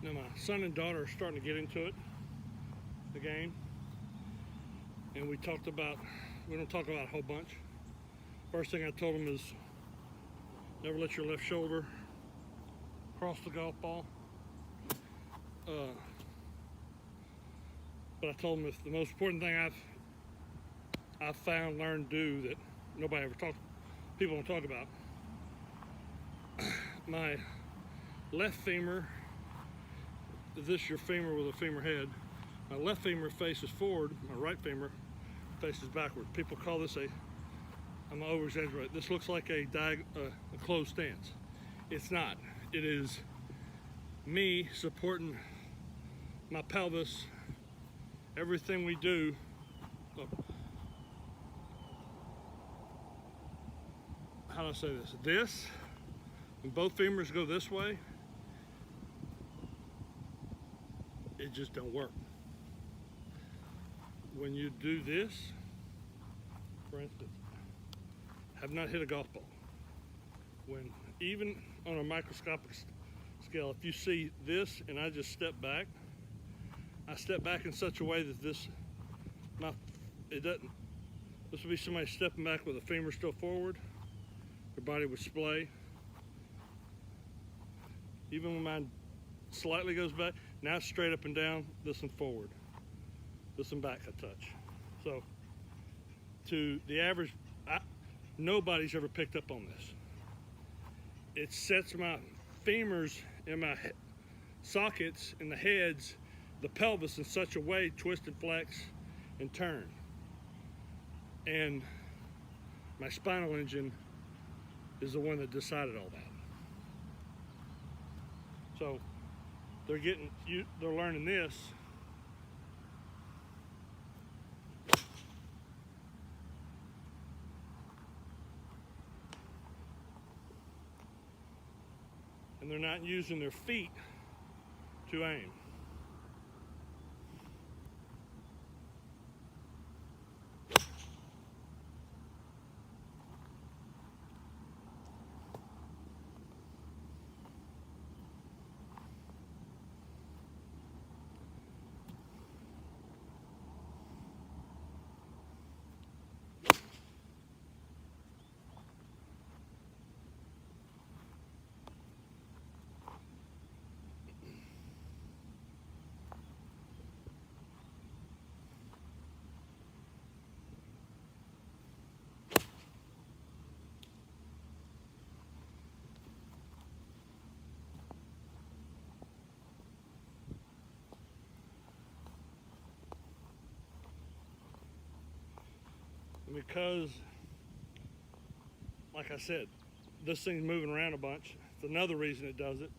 Now my son and daughter are starting to get into it, the game, and we don't talk about a whole bunch. First thing I told them is never let your left shoulder cross the golf ball. But I told them it's the most important thing I've found, learned, do that people don't talk about. My left femur, is this your femur with a femur head? My left femur faces forward, my right femur faces backward. People call this I'm over exaggerating. This looks like a closed stance. It's not. It is me supporting my pelvis, everything we do. How do I say this? This, when both femurs go this way, it just don't work. When you do this, for instance, have not hit a golf ball. When even on a microscopic scale, if you see this and I just step back, I step back in such a way that this would be somebody stepping back with a femur still forward, their body would splay. Even when mine slightly goes back, now it's straight up and down, this one forward, this one back a touch. So to the average, nobody's ever picked up on this. It sets my femurs and my sockets and the heads, the pelvis in such a way, twist and flex and turn. And my spinal engine is the one that decided all that. So they're learning this. And they're not using their feet to aim. Because, like I said, this thing's moving around a bunch. It's another reason it does it.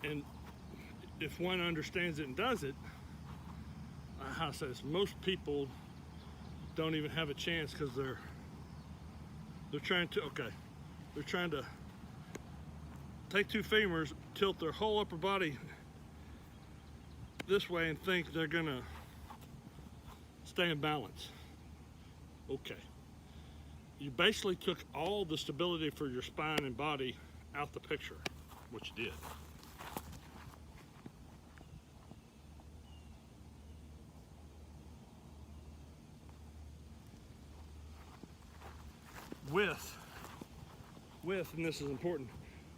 And if one understands it and does it, how to say this, most people don't even have a chance because they're trying to take two femurs, tilt their whole upper body this way and think they're gonna stay in balance. Okay. You basically took all the stability for your spine and body out the picture, which you did. With, and this is important,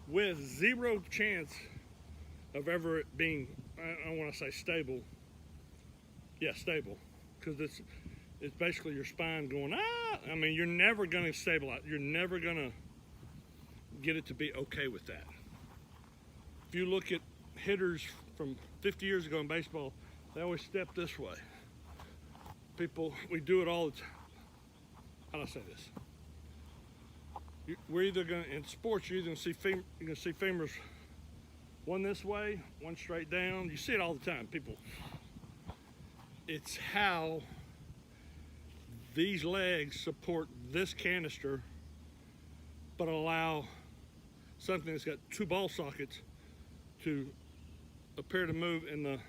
with zero chance of ever it being, I don't want to say stable, yeah, stable, because it's basically your spine going, I mean, you're never going to stabilize, you're never going to get it to be okay with that. If you look at hitters from 50 years ago in baseball, they always step this way. People, we do it all the time. How do I say this? We're either going to, in sports, you're going to see femurs one this way, one straight down. You see it all the time, people. It's how these legs support this canister, but allow something that's got two ball sockets to appear to move in the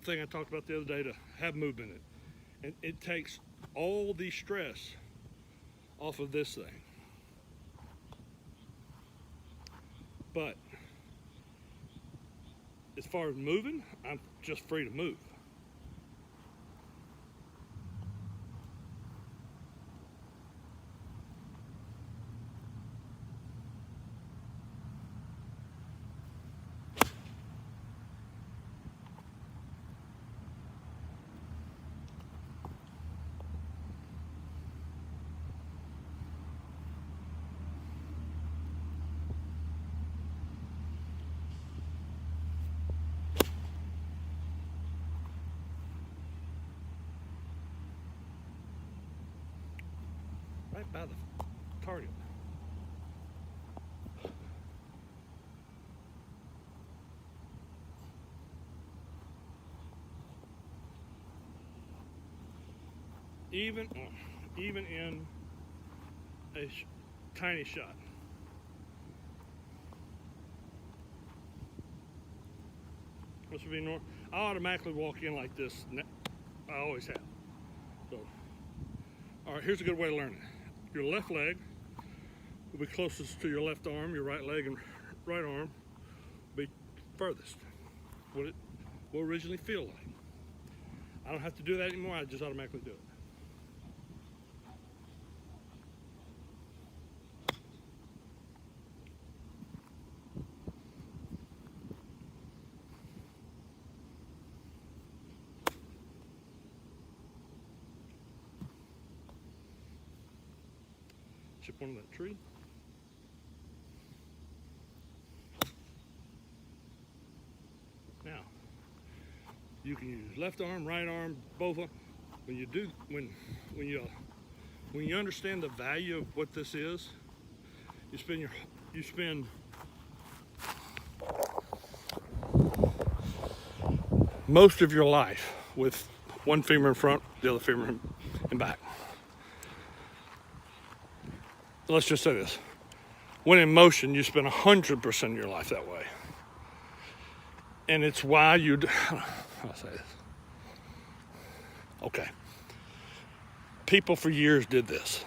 thing I talked about the other day to have movement in it. And it takes all the stress off of this thing. But as far as moving, I'm just free to move. Right by the target. Even in a tiny shot. This would be normal. I automatically walk in like this. I always have. So, all right, here's a good way to learn it. Your left leg will be closest to your left arm. Your right leg and right arm will be furthest. What it will originally feel like. I don't have to do that anymore. I just automatically do it. Chip one of that tree. Now, you can use left arm, right arm, both of them. When you understand the value of what this is, you spend most of your life with one femur in front, the other femur in back. Let's just say this. When in motion, you spend 100% of your life that way. And it's why I'll say this. Okay. People for years did this.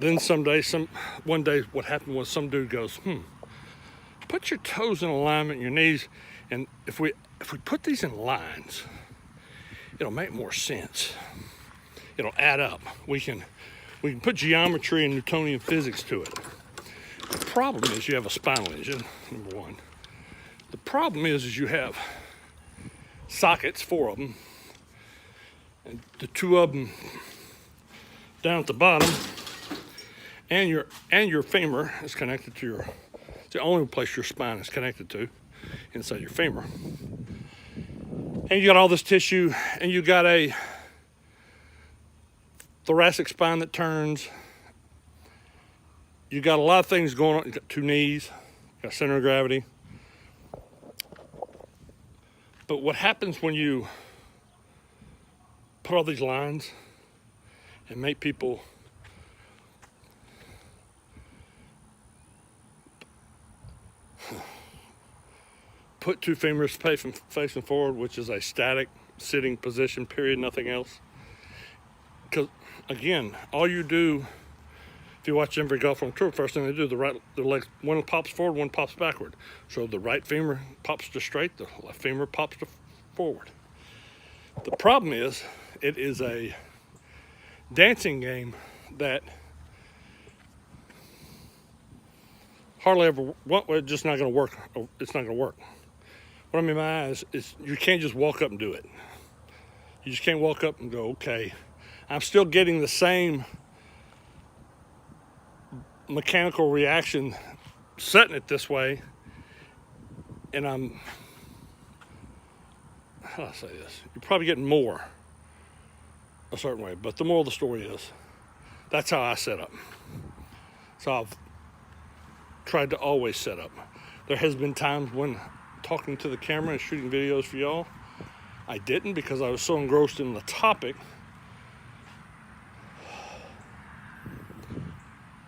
Then one day what happened was some dude goes, put your toes in alignment, your knees, and if we put these in lines, it'll make more sense. It'll add up. We can put geometry and Newtonian physics to it. The problem is you have a spinal engine, number one. The problem is you have sockets, 4 of them, and the 2 of them down at the bottom, and your femur is connected to it's the only place your spine is connected to, inside your femur. And you got all this tissue, and you got a thoracic spine that turns. You got a lot of things going on. You got 2 knees, you got center of gravity. But what happens when you put all these lines and make people put 2 femurs facing forward, which is a static sitting position, period, nothing else. Because again, all you do, if you watch every golfer on tour, first thing they do, the leg, one pops forward, one pops backward. So the right femur pops to straight, the left femur pops to forward. The problem is, it is a dancing game that hardly ever, it's just not going to work. It's not going to work. What I mean by that is you can't just walk up and do it. You just can't walk up and go, okay, I'm still getting the same mechanical reaction setting it this way, and how do I say this? You're probably getting more a certain way, but the moral of the story is that's how I set up. So I've tried to always set up. There has been times when talking to the camera and shooting videos for y'all, I didn't because I was so engrossed in the topic.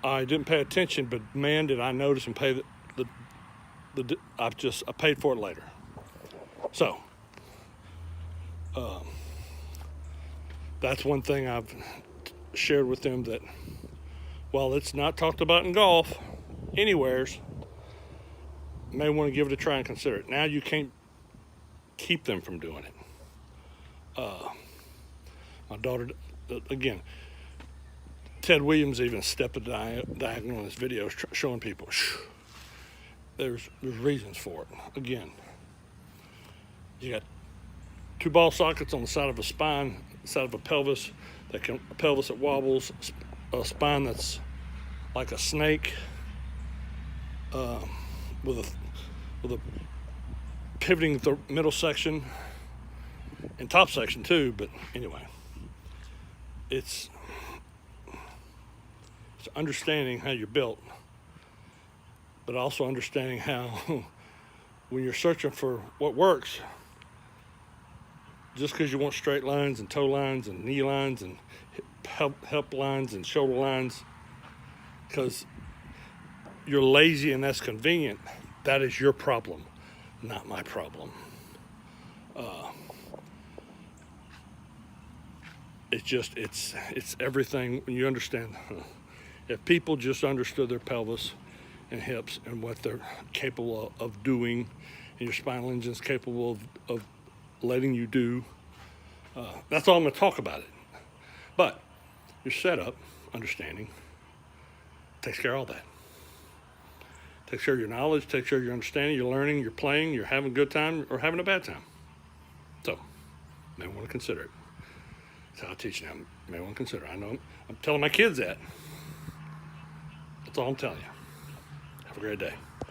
I didn't pay attention, but man, did I notice and pay I paid for it later. So, That's one thing I've shared with them, that while it's not talked about in golf anywheres, may want to give it a try and consider it. Now you can't keep them from doing it. My daughter, again, Ted Williams even stepped a diagonal in his videos, showing people there's reasons for it. Again, you got 2 ball sockets on the side of a spine, side of a pelvis that wobbles, a spine that's like a snake, with a pivoting middle section and top section too. But anyway, it's understanding how you're built, but also understanding how when you're searching for what works, just because you want straight lines and toe lines and knee lines and hip lines and shoulder lines, because you're lazy and that's convenient, that is your problem, not my problem. It's everything when you understand. If people just understood their pelvis and hips and what they're capable of doing, and your spinal engine's capable of letting you do, that's all I'm going to talk about it. But your setup, understanding, takes care of all that. Takes care of your knowledge, takes care of your understanding, your learning, your playing, you're having a good time or having a bad time. So, may want to consider it. That's how I teach now. May want to consider it. I know I'm telling my kids that. That's all I'm telling you. Have a great day.